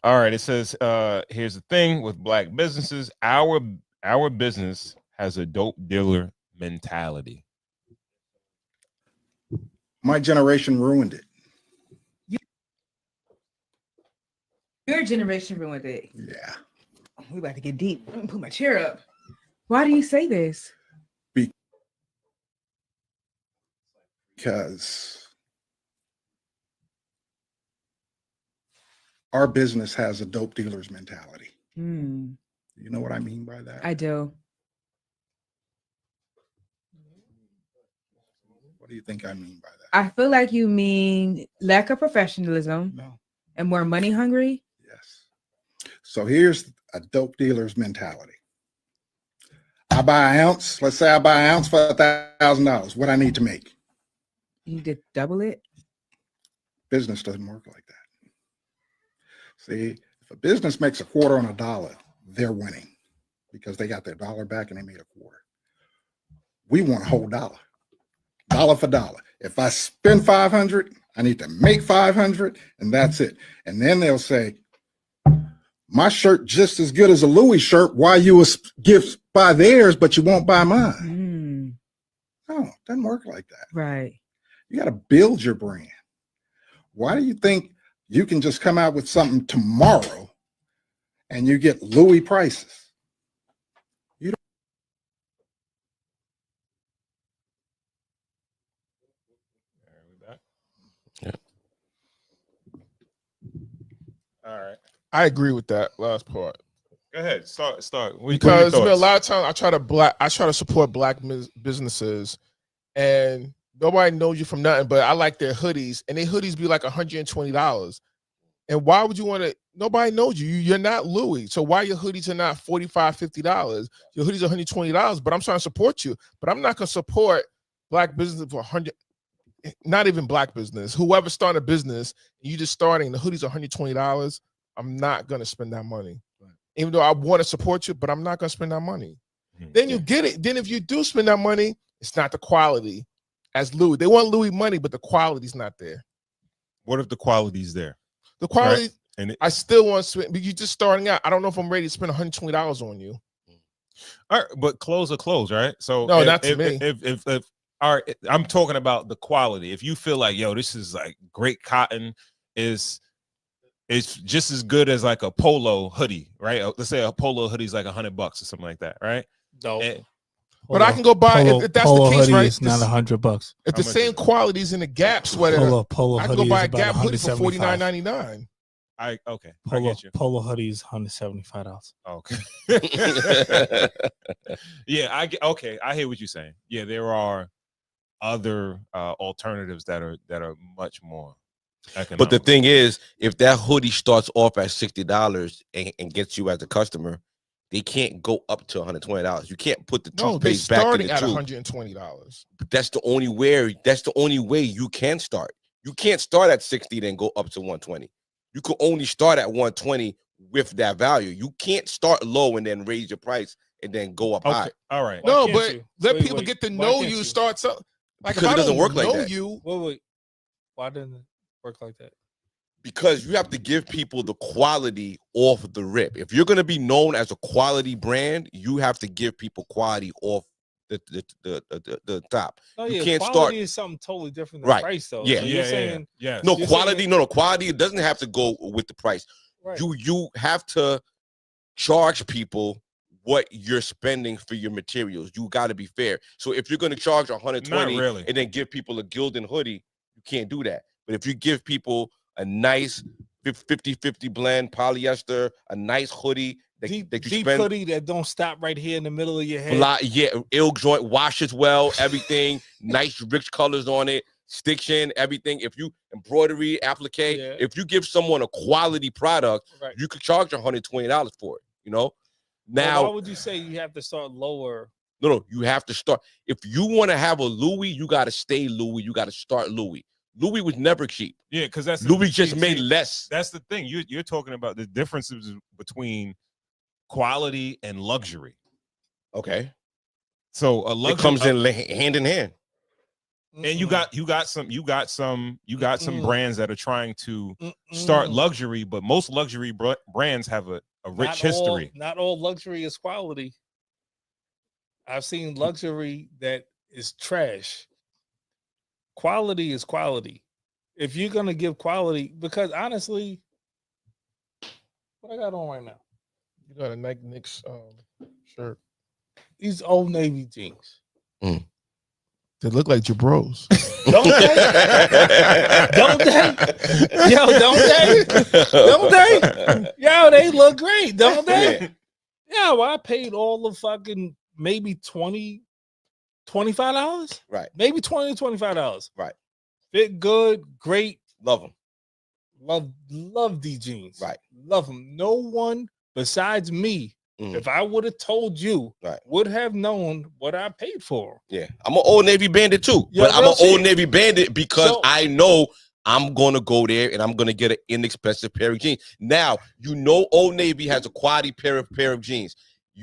All right. It says, here's the thing with black businesses. Our business has a dope dealer mentality. My generation ruined it. Your generation ruined it. Yeah. We about to get deep. I'm gonna put my chair up. Why do you say this? Because our business has a dope dealer's mentality. Hmm. You know what I mean by that? I do. What do you think I mean by that? I feel like you mean lack of professionalism No. and more money hungry. Yes. So here's a dope dealer's mentality. I buy an ounce. Let's say I buy an ounce for $1,000. What I need to make? You need to double it. Business doesn't work like that. See, if a business makes a quarter on a dollar, they're winning because they got their dollar back and they made a quarter. We want a whole dollar for dollar. If I spend 500, I need to make 500, and that's it. And then they'll say, my shirt just as good as a Louis shirt. Why you buy theirs, but you won't buy mine? No, it doesn't work like that. Right. You got to build your brand. Why do you think you can just come out with something tomorrow and you get Louis prices? You don't. Yeah. All right. I agree with that last part. Go ahead. Start. Because a lot of times I try to support black businesses, and nobody knows you from nothing. But I like their hoodies, and their hoodies be like $120. And why would you want to? Nobody knows you. You're not Louis. So why your hoodies are not $45, $50? Your hoodies are $120. But I'm trying to support you. But I'm not gonna support black business for $100. Not even black business. Whoever started a business, you just starting. The hoodies are $120. I'm not gonna spend that money. Even though I want to support you, but I'm not going to spend that money. Then you get it. Then if you do spend that money, it's not the quality as Louis. They want Louis money, but the quality's not there. What if the quality's there? The quality, right? I still want to spend, but you're just starting out. I don't know if I'm ready to spend $120 on you. All right, but clothes are clothes, right? So no, not to me. If all right, I'm talking about the quality. If you feel like, yo, this is like great cotton, it's just as good as like a polo hoodie, right? Let's say a polo hoodie is like $100 or something like that, right? No. But I can go buy if that's the case, right? It's not $100. If the same qualities in the Gap sweater, polo I hoodie can go buy a is Gap hoodie for $175. $49.99. I get you. Polo hoodie is $175. Okay. Yeah, I hear what you're saying. Yeah, there are other alternatives that are much more economical. But the thing is, if that hoodie starts off at $60 and gets you as a customer, they can't go up to $120. You can't put the toothpaste back in the tube. $120. But that's the only way you can start. You can't start at 60 then go up to 120. You could only start at 120 with that value. You can't start low and then raise your price and then go up high. All right. No, but let people get to know you. Start something. Like because if it doesn't work like know that. You, wait. Why doesn't it work like that? Because you have to give people the quality off the rip. If you're going to be known as a quality brand, you have to give people quality off the top. No, you yeah, can't quality start is something totally different than right. price, though. Yeah, so you're saying, yeah. No you're quality. saying, No quality. It doesn't have to go with the price. Right. You have to charge people what you're spending for your materials. You got to be fair. So if you're going to charge 120 really. and then give people a Gildan hoodie, you can't do that. But if you give people a nice 50-50 blend polyester, a nice hoodie that you spend hoodie that don't stop right here in the middle of your head. Yeah, ill joint, washes well, everything, nice rich colors on it, stiction, everything. If you embroidery, applique, if you give someone a quality product, you could charge $120 for it. You know. Now, well, why would you say you have to start lower? No, you have to start. If you want to have a Louis, you got to stay Louis. You got to start Louis. Louis was never cheap. Yeah, because that's Louis just made less. That's the thing. You're talking about the differences between quality and luxury. Okay. So a luxury it comes in hand in hand. And you got some brands that are trying to start luxury, but most luxury brands have a rich history. Not all luxury is quality. I've seen luxury that is trash. Quality is quality. If you're gonna give quality, because honestly, what I got on right now? You got a Nike Knicks shirt. These Old Navy jeans. They look like Jabros. Don't they? Don't they? Yo, don't they? Don't they? Yo, they look great, don't they? Yeah, well, I paid all the fucking maybe $25. Right. Maybe $25. Right. Fit good, great. Love them. Love these jeans. Right. Love them. No one besides me, if I would have told you, would have known what I paid for. Yeah. I'm an Old Navy bandit too. Yeah, but I'm an shit. Old Navy bandit because I know I'm going to go there and I'm going to get an inexpensive pair of jeans. Now, Old Navy has a quality pair of jeans.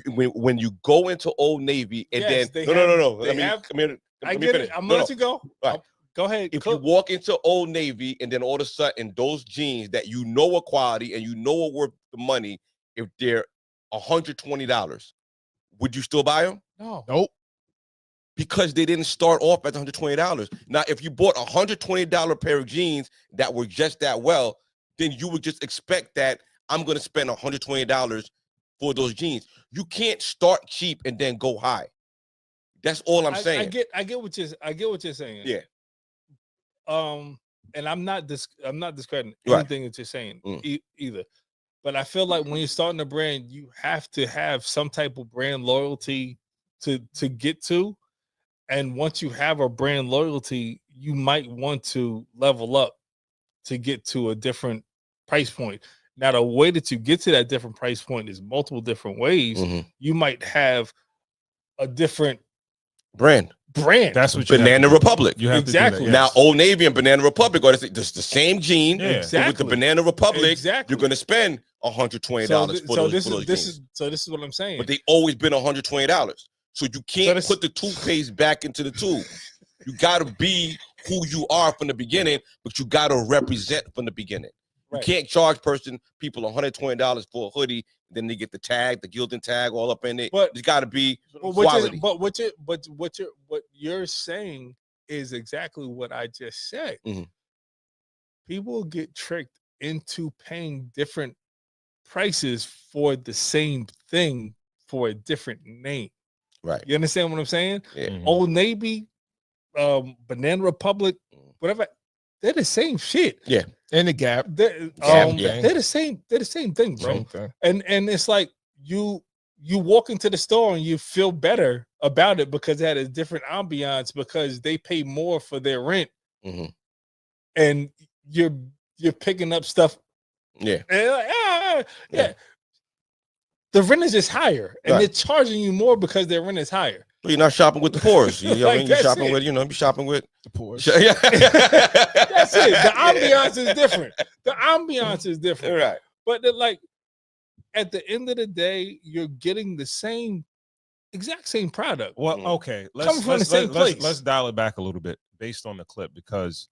When you go into Old Navy and no. I get it. I'm going to let you go. Right. Go ahead. If you walk into Old Navy and then all of a sudden those jeans that are quality and are worth the money, if they're $120, would you still buy them? No. Nope. Because they didn't start off at $120. Now, if you bought a $120 pair of jeans that were just that well, then you would just expect that I'm going to spend $120 for those jeans. You can't start cheap and then go high. That's all I'm saying. I get what you're saying. Yeah. And I'm not discrediting anything that you're saying either. But I feel like when you're starting a brand, you have to have some type of brand loyalty to get to. And once you have a brand loyalty, you might want to level up to get to a different price point. Now, the way that you get to that different price point is multiple different ways. You might have a different brand. That's what Banana Republic. You have exactly. To do that, yes. Now, Old Navy and Banana Republic are the same jean. Yeah. Exactly. With the Banana Republic, exactly. you're going to spend $120 for those jeans. So this is what I'm saying. But they always been $120. So you can't put the toothpaste back into the tube. You got to be who you are from the beginning, but you got to represent from the beginning. Right. You can't charge people $120 for a hoodie, then they get the tag, the Gildan tag, all up in it. But it's got to be quality. What you're saying is exactly what I just said. People get tricked into paying different prices for the same thing for a different name. Right. You understand what I'm saying? Yeah. Old Navy, Banana Republic, whatever. They're the same shit. Yeah. And the Gap. They're the same. They're the same thing, bro. Same thing. And it's like you walk into the store and you feel better about it because it had a different ambiance because they pay more for their rent, and you're picking up stuff. Yeah. And yeah. The rent is just higher, and they're charging you more because their rent is higher. You're not shopping with the poors. You know what I mean? You're shopping with, you're shopping with the poors. Yeah. That's it. The ambiance is different. The ambiance is different. Right. But at the end of the day, you're getting the exact same product. Well, okay. Let's dial it back a little bit based on the clip, because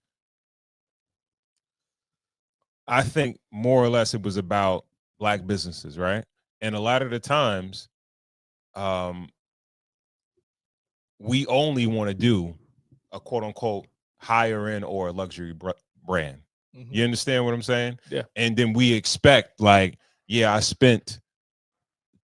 I think more or less it was about Black businesses, right? And a lot of the times, we only want to do a quote unquote higher end or a luxury brand. You understand what I'm saying? Yeah. And then we expect I spent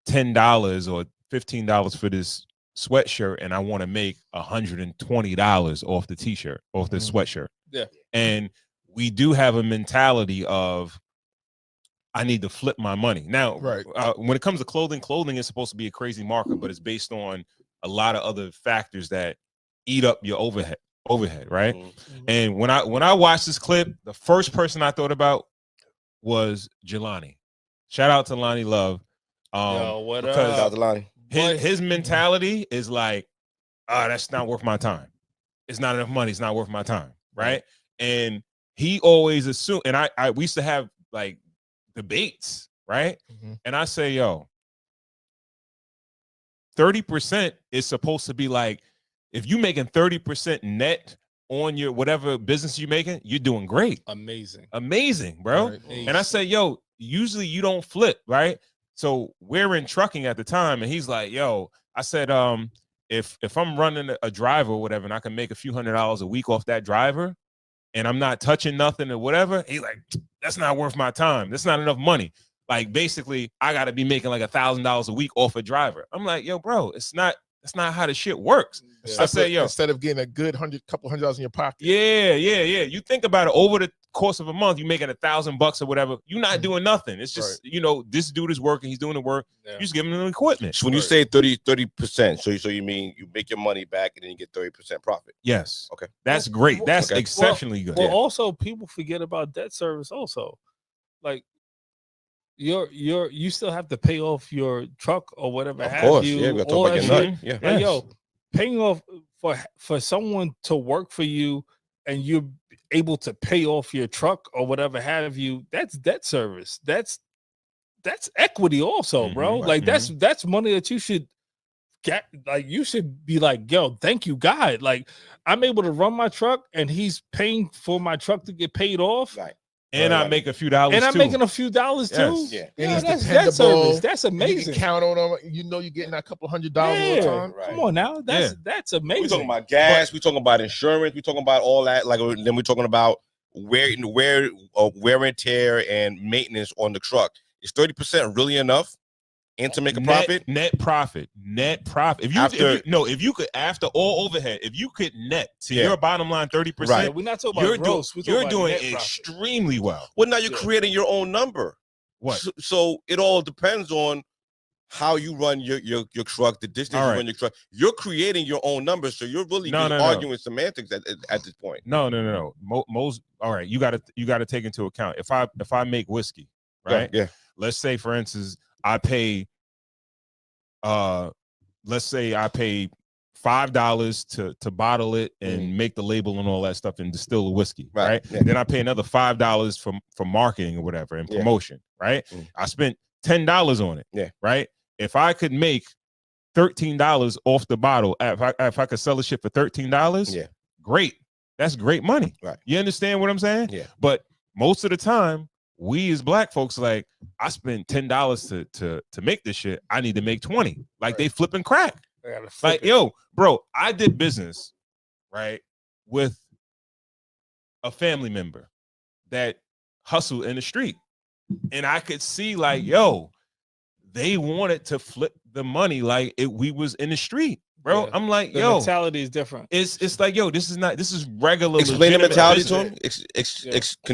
$10 or $15 for this sweatshirt and I want to make $120 off the t-shirt, off the sweatshirt. Yeah. And we do have a mentality of, I need to flip my money. Now, when it comes to clothing is supposed to be a crazy market, but it's based on a lot of other factors that eat up your overhead, right? And when I watched this clip, the first person I thought about was Jelani. Shout out to Lonnie Love. What Shout out to Lonnie. His mentality is like, that's not worth my time. It's not enough money. It's not worth my time, right? And he always assumed, and we used to have like debates, right? And I say, 30% is supposed to be like, if you making 30% net on your whatever business you're making, you're doing great. Amazing, bro. Right. And I say, yo, usually you don't flip, right? So we're in trucking at the time, and he's like, yo, I said, if I'm running a driver or whatever, and I can make a few $100s a week off that driver, and I'm not touching nothing or whatever, he's like, that's not worth my time. That's not enough money. Like, basically, I got to be making like $1,000 a week off a driver. I'm like, yo, bro, that's not how the shit works. Yeah. I say, yo, instead of getting a good couple $100s in your pocket. Yeah. You think about it, over the course of a month, you making $1,000 or whatever. You're not doing nothing. It's just, this dude is working. He's doing the work. Yeah. You just giving him the equipment. So when you say 30%, so you mean you make your money back and then you get 30% profit? Yes. Okay. That's great. That's exceptionally good. Well, also people forget about debt service. Also, like you still have to pay off your truck or whatever. Of course, yeah. We're talking about your nut. Yeah. Like, yo, paying off for someone to work for you and you're able to pay off your truck or whatever have you, that's debt service. That's equity also, bro. Like that's money that you should get. Like, you should be like, yo, thank you, God. Like, I'm able to run my truck and he's paying for my truck to get paid off. Right. And I make a few dollars and I'm too. making a few dollars too. Yeah. And he's that's dependable. Service. That's amazing. You can count on him. You know you're getting a couple $100 all the time. Right. Come on now. That's amazing. We're talking about gas. We're talking about insurance. We're talking about all that. Like, then we're talking about wear and tear and maintenance on the truck. Is 30% really enough? And to make a profit? Net profit. If you could, after all overhead, if you could net to your bottom line 30%, right. We're not talking about gross. You're doing extremely well. Well, now you're creating your own number. What? So it all depends on how you run your truck, the distance you run your truck. You're creating your own numbers, so you're really arguing semantics at this point. No. Most all right. You got to take into account if I make whiskey, right? Yeah. Let's say, for instance, I pay $5 to bottle it and make the label and all that stuff and distill the whiskey, right? Yeah. Then I pay another $5 for marketing or whatever and promotion, right? I spent $10 on it, right? If I could make $13 off the bottle, if I could sell the shit for $13, great. That's great money. Right. You understand what I'm saying? Yeah. But most of the time, we as black folks, like, I spent $10 to make this shit. I need to make 20. Like, they flipping crack. Like, yo, bro, I did business, right, with a family member that hustled in the street. And I could see, like, yo, they wanted to flip the money like we was in the street. Bro, I'm like, the yo, mentality is different. It's like, yo, this is regular. Explain the mentality to him.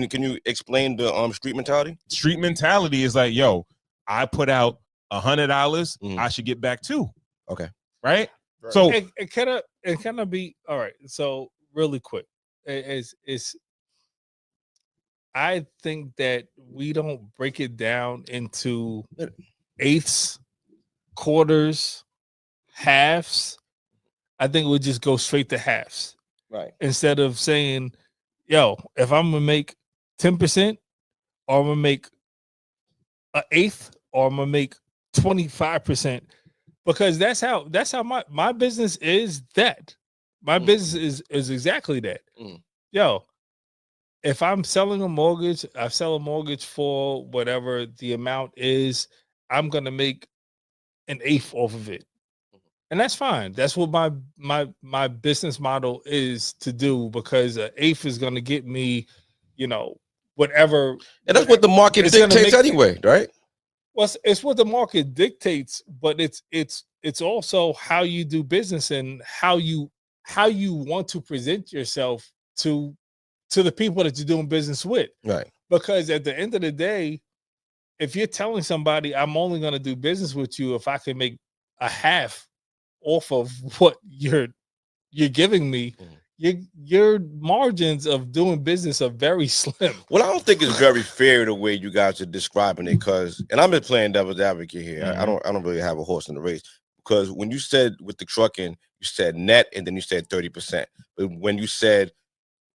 Can you explain the street mentality? Street mentality is like, yo, I put out $100, I should get back $2. Okay, right. So it kind of be all right. So really quick, it's I think that we don't break it down into eighths, quarters, halves. I think we'll just go straight to halves. Right. Instead of saying, yo, if I'm gonna make 10% or I'm gonna make an eighth or I'm gonna make 25%, because that's how my business is. That my business is exactly that. Yo, if I'm selling a mortgage, I sell a mortgage for whatever the amount is, I'm gonna make an eighth off of it. And that's fine. That's what my business model is to do, because an eighth is going to get me, whatever. And that's what the market dictates anyway, right? Well, it's what the market dictates, but it's also how you do business and how you want to present yourself to the people that you're doing business with. Right. Because at the end of the day, if you're telling somebody I'm only going to do business with you if I can make a half off of what you're giving me, your margins of doing business are very slim. Well, I don't think it's very fair the way you guys are describing it, and I'm just playing devil's advocate here. I don't really have a horse in the race, because when you said with the trucking, you said net and then you said 30%. But when you said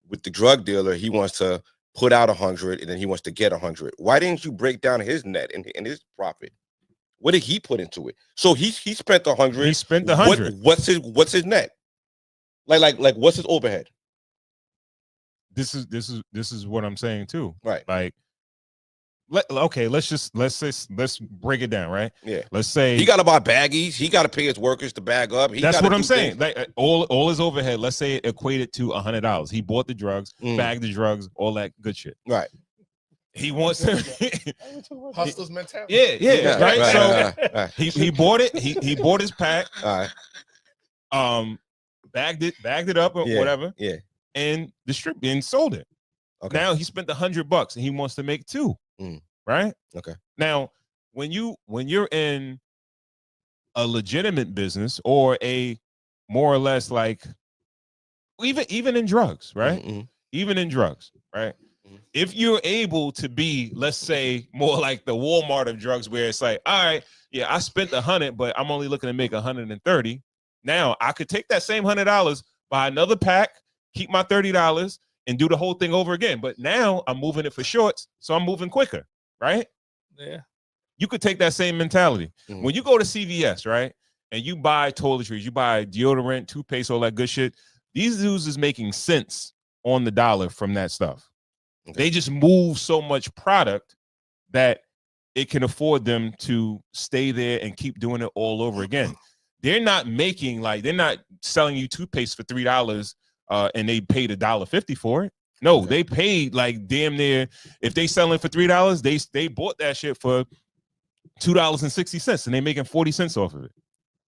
with the drug dealer, he wants to put out 100 and then he wants to get 100. Why didn't you break down his net and his profit? What did he put into it? So he spent 100. He spent 100. What's his net? Like what's his overhead? this is what I'm saying too. Right. Like, let's break it down, right? Yeah. Let's say he got to buy baggies. He got to pay his workers to bag up. That's what I'm saying. Like all his overhead. Let's say it equated to $100. He bought the drugs, bagged the drugs, all that good shit. Right. He wants to hustlers mentality. Yeah, right. Right. He bought it. He bought his pack. All right. Bagged it up or whatever. Yeah. And distributed and sold it. Okay. Now he spent $100 and he wants to make 2. Right. Okay. Now, when you're in a legitimate business or a more or less like even in drugs, right? Mm-hmm. Even in drugs, right? Mm-hmm. If you're able to be, let's say, more like the Walmart of drugs, where it's like, all right, yeah, I spent $100, but I'm only looking to make $130. Now I could take that same $100, buy another pack, keep my $30, and do the whole thing over again. But now I'm moving it for shorts, so I'm moving quicker, right? Yeah. You could take that same mentality. Mm-hmm. When you go to CVS, right, and you buy toiletries, you buy deodorant, toothpaste, all that good shit, these dudes is making cents on the dollar from that stuff. Okay. They just move so much product that it can afford them to stay there and keep doing it all over again. They're not making, like, they're not selling you toothpaste for $3 and they paid $1.50 for it. No, okay. They paid like damn near, if they selling for $3, they bought that shit for $2.60 and they making 40 cents off of it.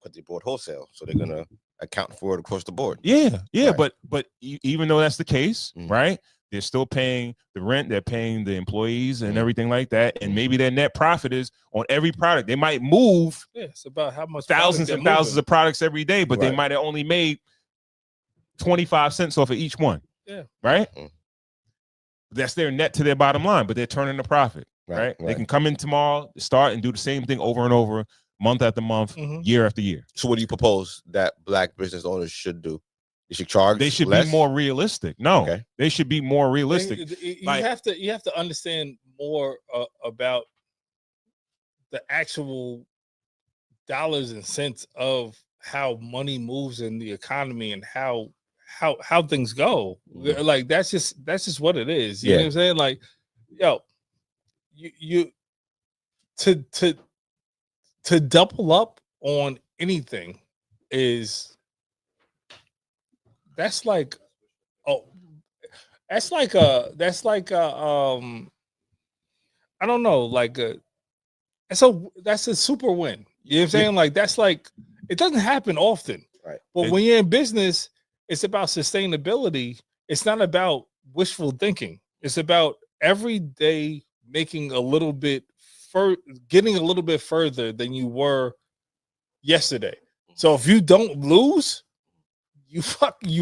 But they bought wholesale, so they're gonna account for it across the board. Yeah, right. But even though that's the case, right? They're still paying the rent, they're paying the employees and everything like that, and maybe their net profit is on every product. They might move it's about how much thousands and thousands of products every day, but they might have only made 25 cents off of each one. Yeah, right. That's their net to their bottom line, but they're turning a profit. Right? They can come in tomorrow, start and do the same thing over and over, month after month, year after year. So what do you propose that black business owners should do? They should charge. They should be more realistic. No, they should be more realistic. You have to understand more about the actual dollars and cents of how money moves in the economy and how things go. Like that's just what it is. You know what I'm saying? Like, yo, you to double up on anything that's like I don't know, like that's a super win. You know what I'm saying? Like that's like, it doesn't happen often. Right. But when you're in business, it's about sustainability. It's not about wishful thinking. It's about every day making a little bit getting a little bit further than you were yesterday. So if you don't lose, you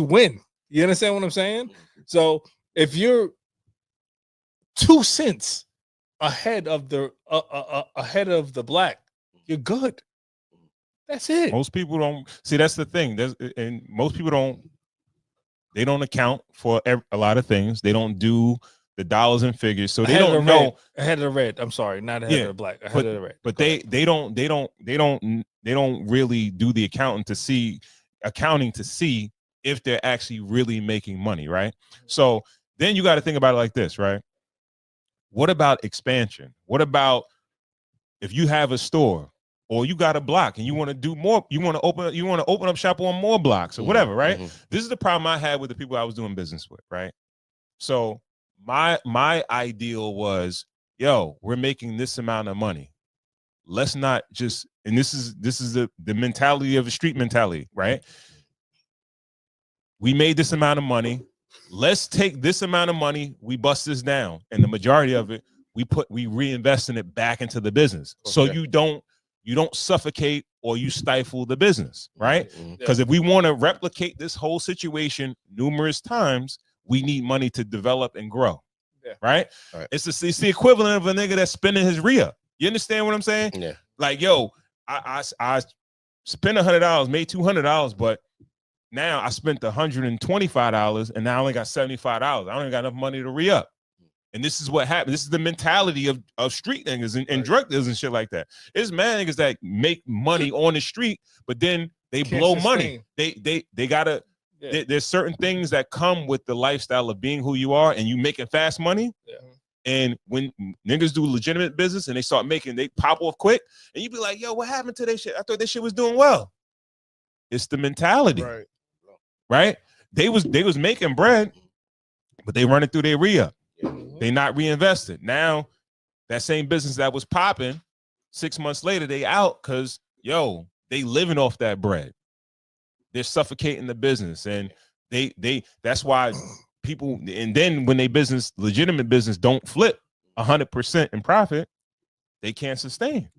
win. You understand what I'm saying? So if you're 2 cents ahead of the black, you're good. That's it. Most people don't see. That's the thing. And most people don't account for a lot of things. They don't do the dollars and figures, so they don't know. Ahead of the red. I'm sorry, not ahead of the black. Ahead of the red. But they don't really do the accounting to see if they're actually really making money, right? So then you got to think about it like this, right? What about expansion? What about if you have a store or you got a block and you want to do more, you want to open up shop on more blocks or whatever, right? This is the problem I had with the people I was doing business with, right? So my ideal was, yo, we're making this amount of money. Let's not just, and this is the mentality of the street mentality, right? We made this amount of money. Let's take this amount of money. We bust this down, and the majority of it we reinvest in it back into the business. Okay. So you don't suffocate or you stifle the business, right? Because if we want to replicate this whole situation numerous times, we need money to develop and grow, right? It's the equivalent of a nigga that's spending his re-up. You understand what I'm saying? Yeah. Like, yo, I spent $100, made $200, but now I spent $125 and now I only got $75. I don't even got enough money to re-up. And this is what happened. This is the mentality of street niggas and drug dealers and shit like that. It's mad niggas that make money on the street, but then they blow money. They gotta there's certain things that come with the lifestyle of being who you are, and you making fast money. Yeah. And when niggas do legitimate business and they pop off quick, and you be like, yo, what happened to their shit? I thought this shit was doing well. It's the mentality, right? They was making bread, but they running through their re-up. They not reinvested. Now that same business that was popping, 6 months later, they out because they living off that bread. They're suffocating the business, and that's why people, and then when they legitimate business don't flip 100% in profit, they can't sustain.